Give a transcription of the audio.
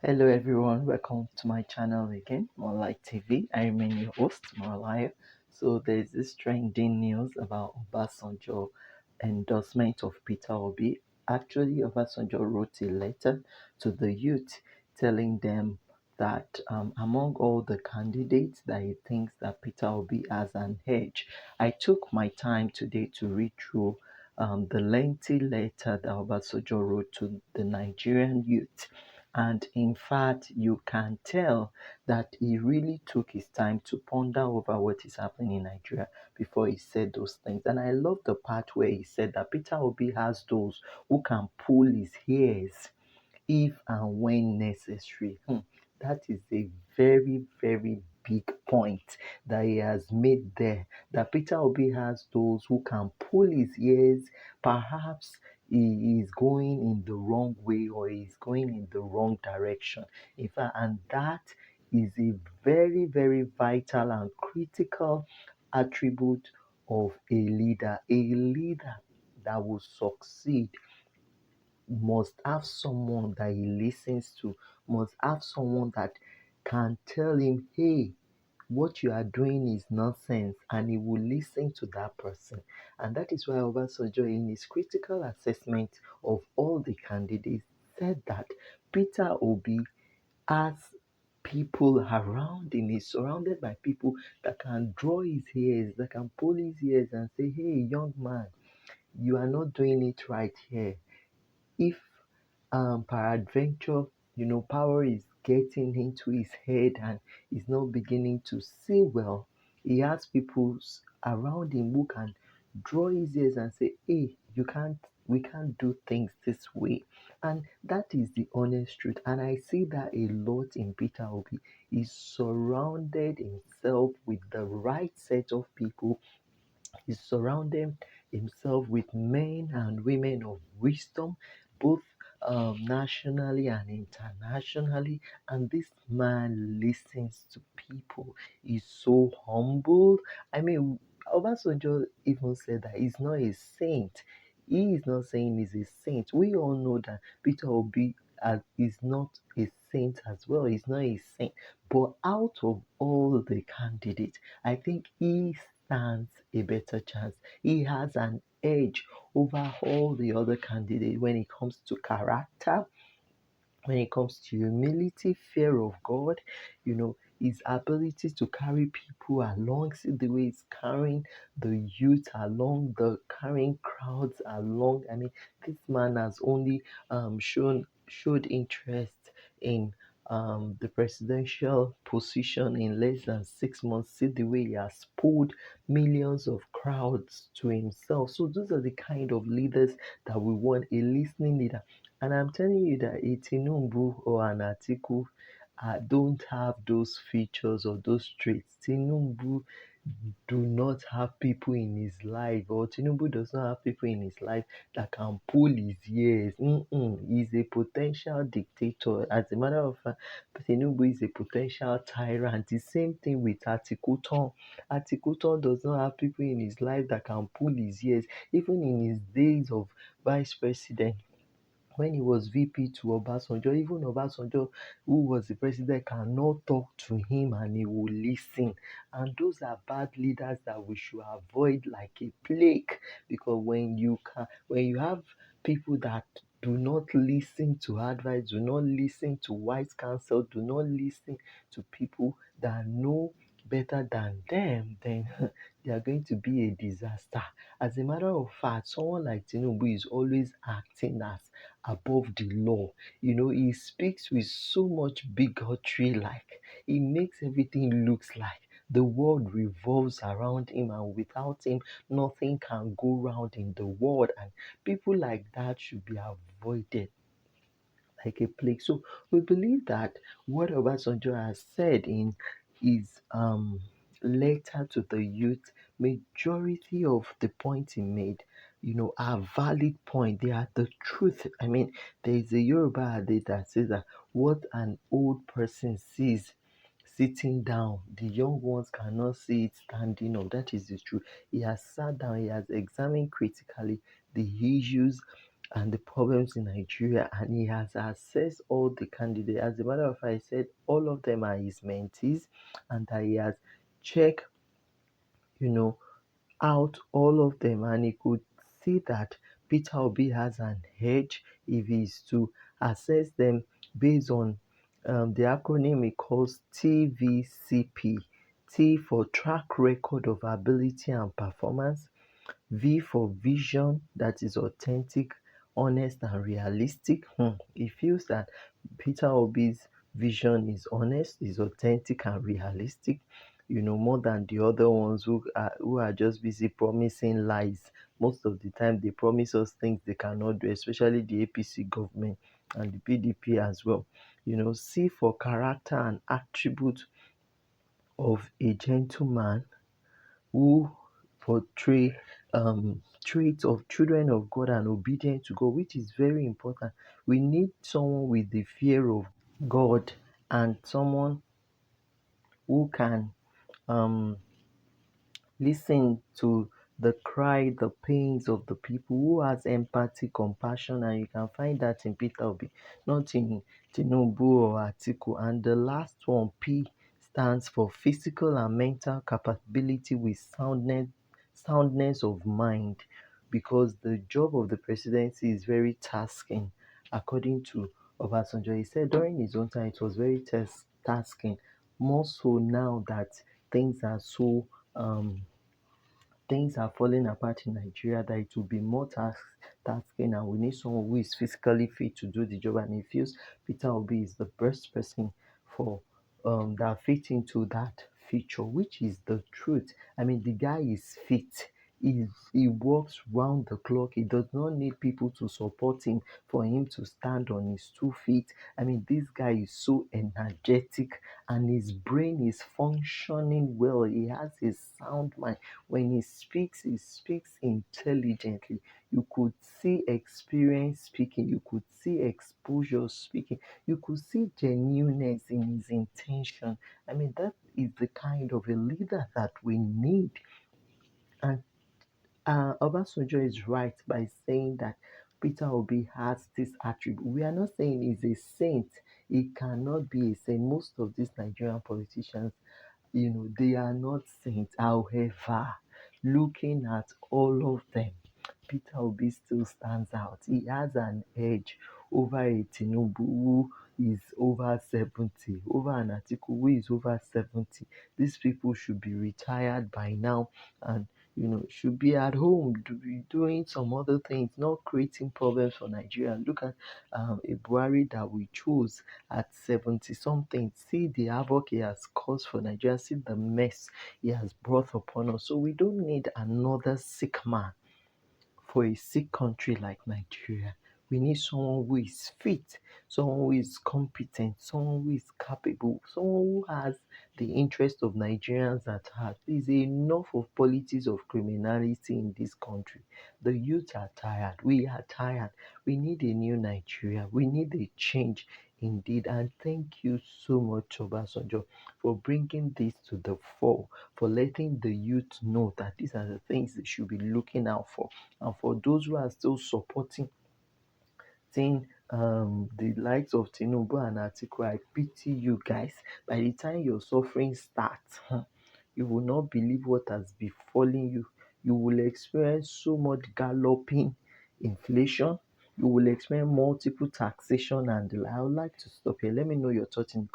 Hello everyone, welcome to my channel again, Morlight TV. I remain your host, Morlight. So there's this trending news about Obasanjo endorsement of Peter Obi. Actually, Obasanjo wrote a letter to the youth telling them that among all the candidates that he thinks that Peter Obi has an edge. I took my time today to read through the lengthy letter that Obasanjo wrote to the Nigerian youth, and in fact, you can tell that he really took his time to ponder over what is happening in Nigeria before he said those things. And I love the part where he said that Peter Obi has those who can pull his ears if and when necessary. That is a very, very big point that he has made there. That Peter Obi has those who can pull his ears. Perhaps he is going in the wrong way or he's going in the wrong direction. In fact, and that is a very, very vital and critical attribute of a leader. A leader that will succeed must have someone that he listens to, must have someone that can tell him, hey, what you are doing is nonsense, and he will listen to that person. And that is why Obasanjo, in his critical assessment of all the candidates, said that Peter Obi has people around him, he's surrounded by people that can draw his ears, that can pull his ears and say, hey, young man, you are not doing it right here. If peradventure, power is getting into his head and he's not beginning to see well, he has people around him who can draw his ears and say, hey, we can't do things this way. And that is the honest truth. And I see that a lot in Peter Obi. He surrounded himself with the right set of people. He surrounded himself with men and women of wisdom, both nationally and internationally. And this man listens to people. He's so humble. I mean, Obasanjo even said that he's not a saint. He is not saying he's a saint. We all know that Peter Obi is not a saint as well. He's not a saint. But out of all the candidates, I think he stands a better chance. He has an edge over all the other candidates when it comes to character, when it comes to humility, fear of God, his ability to carry people along, see the way he's carrying the youth along, the carrying crowds along. I mean, this man has only showed interest in the presidential position in less than 6 months. See the way he has pulled millions of crowds to himself. So those are the kind of leaders that we want, a listening leader. And I'm telling you that a tinubu or an atiku don't have those features or those traits. Tinubu do not have people in his life, or Tinubu does not have people in his life that can pull his ears. He's a potential dictator. As a matter of fact, Tinubu is a potential tyrant. The same thing with Atikuton. Atikuton does not have people in his life that can pull his ears. Even in his days of vice president, when he was VP to Obasanjo, even Obasanjo, who was the president, cannot talk to him and he will listen. And those are bad leaders that we should avoid like a plague. Because when you have people that do not listen to advice, do not listen to wise counsel, do not listen to people that know better than them, then they are going to be a disaster. As a matter of fact, someone like Tinubu is always acting as above the law. He speaks with so much bigotry, like he makes everything looks like the world revolves around him, and without him, nothing can go round in the world. And people like that should be avoided like a plague. So we believe that what Obasanjo has said in his letter to the youth, majority of the points he made, are valid points. They are the truth. I mean, there is a Yoruba adage that says that what an old person sees sitting down, the young ones cannot see it standing up. That is the truth. He has sat down, he has examined critically the issues and the problems in Nigeria, and he has assessed all the candidates. As a matter of fact, he said all of them are his mentees, and that he has checked, you know, out all of them, and he could see that Peter Obi has an edge if he's to assess them based on the acronym he calls TVCP. T for track record of ability and performance, V for vision that is authentic, honest, and realistic. He feels that Peter Obi's vision is honest, is authentic, and realistic. More than the other ones who are just busy promising lies. Most of the time, they promise us things they cannot do, especially the APC government and the PDP as well. C for character and attribute of a gentleman who portray traits of children of God and obedient to God, which is very important. We need someone with the fear of God and someone who can um, listen to the cry, the pains of the people, who has empathy, compassion, and you can find that in Peter Obi, not in Tinubu or Atiku. And the last one, P, stands for physical and mental capability with soundness of mind, because the job of the presidency is very tasking, according to Obasanjo. He said during his own time it was very tasking, more so now that things are so um, things are falling apart in Nigeria, that it will be more tasking, and we need someone who is physically fit to do the job. And he feels Peter Obi is the best person for that fit into that feature, which is the truth. I mean, the guy is fit. He works round the clock. He does not need people to support him for him to stand on his 2 feet. I mean, this guy is so energetic, and his brain is functioning well. He has a sound mind. When he speaks intelligently. You could see experience speaking. You could see exposure speaking. You could see genuineness in his intention. I mean, that is the kind of a leader that we need. And Obasanjo is right by saying that Peter Obi has this attribute. We are not saying he's a saint. He cannot be a saint. Most of these Nigerian politicians, they are not saints. However, looking at all of them, Peter Obi still stands out. He has an edge over a Tinubu who is over 70, over an Atiku who is over 70. These people should be retired by now, and should be at home doing some other things, not creating problems for Nigeria. Look at a Buhari that we chose at 70 something. See the havoc he has caused for Nigeria. See the mess he has brought upon us. So we don't need another sick man for a sick country like Nigeria. We need someone who is fit, someone who is competent, someone who is capable, someone who has the interest of Nigerians at heart. There is enough of politics of criminality in this country. The youth are tired. We are tired. We need a new Nigeria. We need a change indeed. And thank you so much, Obasanjo, for bringing this to the fore, for letting the youth know that these are the things they should be looking out for. And for those who are still supporting the likes of Tinubu and Atiku, I pity you guys. By the time your suffering starts, you will not believe what has befallen you. You will experience so much galloping inflation. You will experience multiple taxation and the like. I would like to stop here. Let me know your thoughts in